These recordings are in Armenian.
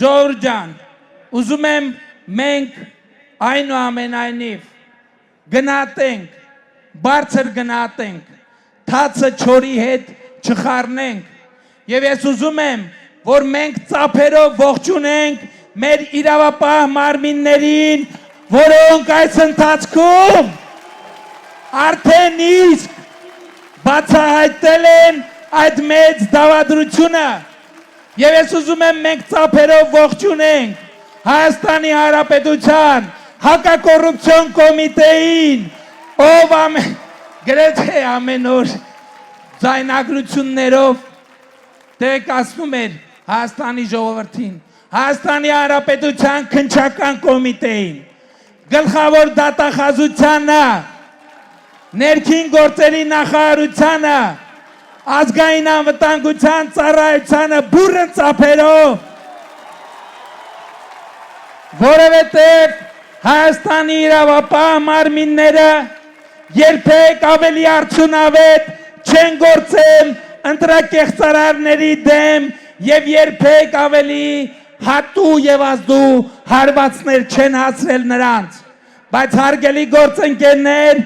ժողովուրդ ջան, ուզում եմ մենք այնուամենայնիվ գնահատենք, բարձր գնահատենք, թացը չորի հետ չխառնենք, եւ ես ուզում եմ, որ մենք ծափերով ողջունենք մեր իրավապահ մարմիններին, որոնք այս ընթացքում արդեն իսկ բացահայտել են այդ մեծ դավադրությունը, եւ ես ուզում եմ մենք ծափերով ողջունենք Հայաստանի Հանրապետության հակակոռուպցիոն կոմիտեին, ով գրեթե ամեն օր ձայնագրություններով տեղեկացնում էր Հայաստանի ժողովրդին, Հայաստանի Հանրապետության քննչական կոմիտեին, գլխավոր դատախազությանը, ներքին գործերի նախարարությանը, ազգային անվտանգության ծառայությանը բուռն ծափերով, որովհետև Հայաստանի իրավապահ մարմինները երբեք ավելի արդյունավետ չեն գործել ընտրակեղծարարների դեմ եւ երբեք ավելի հատու եւ ազդու հարվածներ չեն հասրել նրանց, բայց հարգելի գործընկերներ,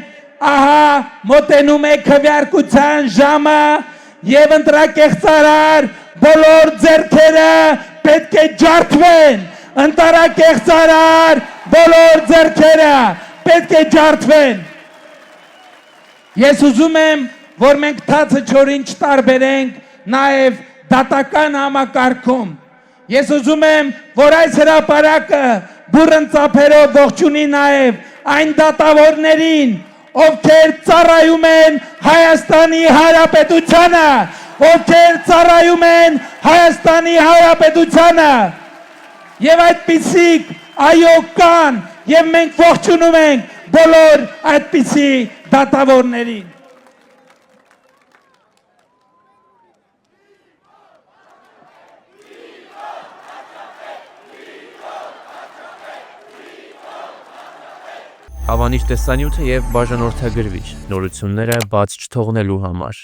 ահա մոտենում է քվեարկության ժամը եւ ընտրակեղծարար բոլոր ձեռքերը պետք է ջարդվեն, ընտրակեղծարար բոլոր ձեռքերը պետք է ջարդվեն։ Ես ուզում եմ, որ մենք թացը չորին չտարբերենք նաև դատական համակարգում։ Ես ուզում եմ, որ այս հրապարակը բուռն ծափերով ողջունի նաև այն դատավորներին, ովքեր ծառայում են Հայաստանի Հանրապետությանը, ովքեր ծառայում են Հայաստանի Հանրապետությանը։ Եվ այդպիսիք այո կան, եւ մենք ողջունում ենք բոլոր այդպիսի դատավորներին։ Հավանիչ տեսանյութը եւ բաժանորդագրվիչ նորությունները բաց չթողնելու համար։